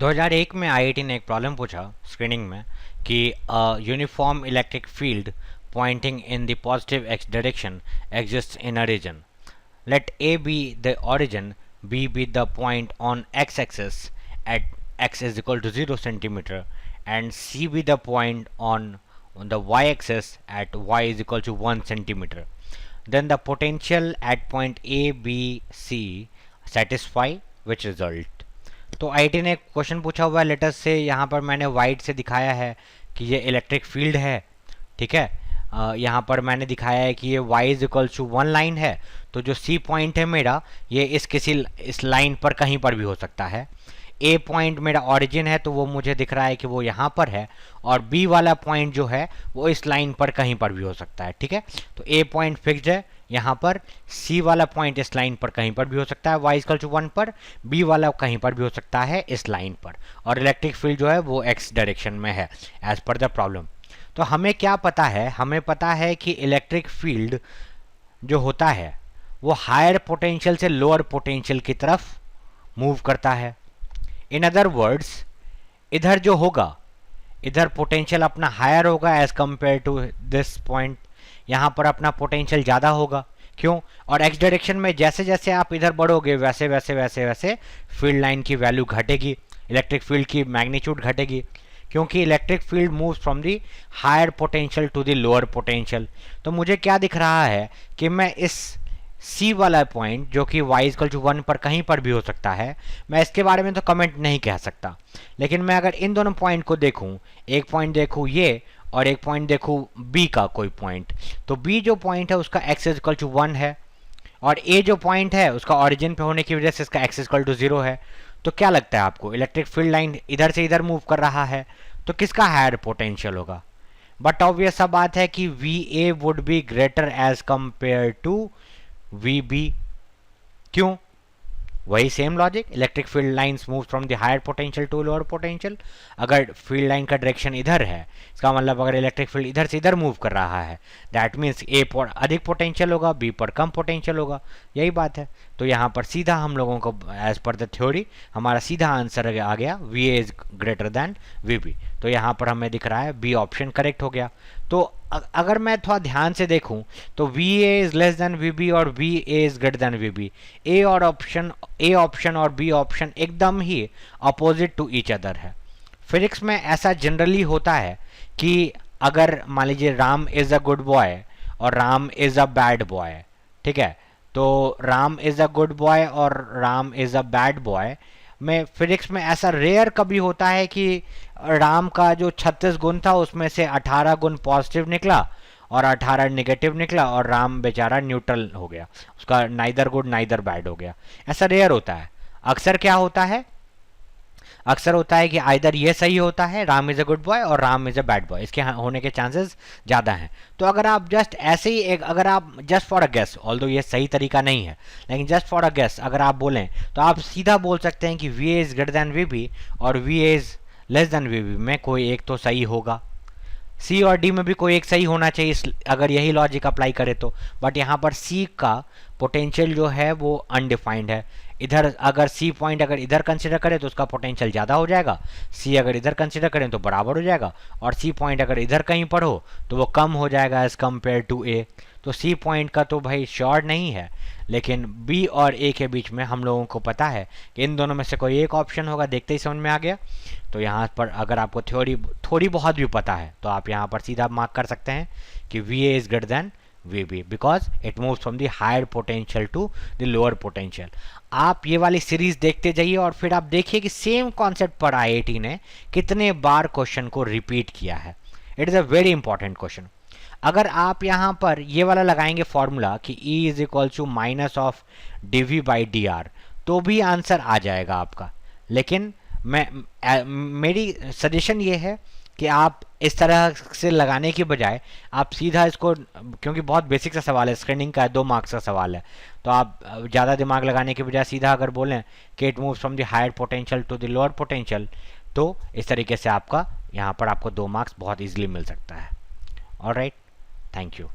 2001 में आईआईटी ने एक प्रॉब्लम पूछा स्क्रीनिंग में कि uniform electric field pointing in the positive x direction exists in a region. Let A be the origin, B be the point on x-axis at x is equal to 0 centimeter, and C be the point on the y-axis at y is equal to 1 centimeter. Then the potential at point A, B, C satisfy which result? तो IT ने question पूछा हुआ है letter से, यहाँ पर मैंने white से दिखाया है कि ये इलेक्ट्रिक फील्ड है, ठीक है। यहाँ पर मैंने दिखाया है कि ये y is equal to 1 line है, तो जो C पॉइंट है मेरा ये इस लाइन पर कहीं पर भी हो सकता है। A पॉइंट मेरा ऑरिजिन है तो वो मुझे दिख रहा है कि वो यहाँ पर है, और B वाला पॉइंट जो है वो इस लाइन पर कहीं पर भी हो सकता है, ठीक है। तो A पॉइंट फिक्स्ड है यहाँ पर, C वाला पॉइंट इस लाइन पर कहीं पर भी हो सकता है y इक्वल टू 1 पर, B वाला कहीं पर भी हो सकता है इस लाइन पर, और इलेक्ट्रिक फील्ड जो है वो x डायरेक्शन में है एज पर द प्रॉब्लम। तो हमें क्या पता है, हमें पता है कि इलेक्ट्रिक फील्ड जो होता है वो हायर पोटेंशियल से लोअर पोटेंशियल की तरफ मूव करता है। इन अदर वर्ड्स इधर जो होगा, इधर पोटेंशियल अपना हायर होगा as compared to this point, यहाँ पर अपना पोटेंशियल ज़्यादा होगा। क्यों? और एक्स डायरेक्शन में जैसे जैसे आप इधर बढ़ोगे वैसे वैसे वैसे वैसे फील्ड लाइन की वैल्यू घटेगी, इलेक्ट्रिक फील्ड की मैग्नीट्यूड घटेगी, क्योंकि electric field moves from the higher potential to the lower potential. तो मुझे क्या दिख रहा है कि मैं इस C वाला पॉइंट जो कि y इक्वल टू 1 पर कहीं पर भी हो सकता है, मैं इसके बारे में तो कमेंट नहीं कह सकता, लेकिन मैं अगर इन दोनों पॉइंट को देखूं, एक पॉइंट देखूं ये और एक पॉइंट देखूं B का कोई पॉइंट, तो B जो पॉइंट है उसका x इक्वल टू 1 है, और A जो पॉइंट है उसका ऑरिजिन पे होने की वजह से इसका x इक्वल टू 0 है। तो क्या लगता है आपको, इलेक्ट्रिक फील्ड लाइन इधर से इधर मूव कर रहा है तो किसका हायर पोटेंशियल होगा? बट ऑब्वियस सा बात है कि VA would be greater as compared to VB। क्यों? वही same logic, electric field lines move from the higher potential to lower potential. अगर फील्ड लाइन का डायरेक्शन इधर है, इसका मतलब अगर इलेक्ट्रिक फील्ड इधर से इधर मूव कर रहा है, दैट मीन्स A पर अधिक पोटेंशियल होगा, B पर कम पोटेंशियल होगा, यही बात है। तो यहाँ पर सीधा हम लोगों को एज पर द थ्योरी हमारा सीधा आंसर आ गया VA is greater than VB। तो यहाँ पर हमें दिख रहा है B ऑप्शन करेक्ट हो गया। तो अगर मैं थोड़ा ध्यान से देखूं तो VA is less than VB और VA is greater than VB, A option और B ऑप्शन एकदम ही अपोजिट टू ईच अदर है। फिजिक्स में ऐसा जनरली होता है कि अगर मान लीजिए Ram is a good boy और Ram is a bad boy, ठीक है, तो Ram is a good boy और Ram is a bad boy में फिजिक्स में ऐसा रेयर कभी होता है कि राम का जो 36 गुण था उसमें से 18 गुण पॉजिटिव निकला और 18 नेगेटिव निकला और राम बेचारा न्यूट्रल हो गया, उसका नाइदर गुड नाइदर बैड हो गया। ऐसा रेयर होता है। अक्सर क्या होता है, अक्सर होता है कि आइदर ये सही होता है Ram is a good boy और Ram is a bad boy, इसके होने के चांसेस ज़्यादा हैं। तो अगर आप जस्ट ऐसे ही एक, अगर आप just for a guess, although ये सही तरीका नहीं है, लेकिन जस्ट फॉर अ गेस अगर आप बोलें तो आप सीधा बोल सकते हैं कि VA is greater than VB और VA is less than VB में कोई एक तो सही होगा। C और D में भी कोई एक सही होना चाहिए अगर यही लॉजिक अप्लाई करे तो, बट यहाँ पर C का पोटेंशियल जो है वो अनडिफाइंड है। इधर अगर C पॉइंट अगर इधर कंसिडर करें तो उसका पोटेंशियल ज़्यादा हो जाएगा, C अगर इधर कंसिडर करें तो बराबर हो जाएगा, और C पॉइंट अगर इधर कहीं पर हो तो वो कम हो जाएगा एज कम्पेयर टू A। तो C पॉइंट का तो भाई श्योर नहीं है, लेकिन B और A के बीच में हम लोगों को पता है कि इन दोनों में से कोई एक ऑप्शन होगा, देखते ही समझ में आ गया। तो यहाँ पर अगर आपको थ्योरी थोड़ी बहुत भी पता है तो आप यहाँ पर सीधा मार्क कर सकते हैं कि VA is greater than VB because it moves from the higher potential to the lower potential. आप ये वाली सीरीज देखते जाइए और फिर आप देखिए कि सेम कॉन्सेप्ट पर IIT ने कितने बार क्वेश्चन को रिपीट किया है। It is a very important question. अगर आप यहाँ पर ये वाला लगाएंगे फॉर्मूला कि E is equal to minus of dV by dr तो भी आंसर आ जाएगा आपका, लेकिन मेरी सजेशन ये है कि आप इस तरह से लगाने की बजाय आप सीधा इसको, क्योंकि बहुत बेसिक सा सवाल है, स्क्रीनिंग का 2 मार्क्स का सवाल है, तो आप ज़्यादा दिमाग लगाने के बजाय सीधा अगर बोलें कि it moves from the higher potential to the lower potential, तो इस तरीके से आपका यहाँ पर आपको 2 मार्क्स बहुत ईजिली मिल सकता है। Alright, thank you.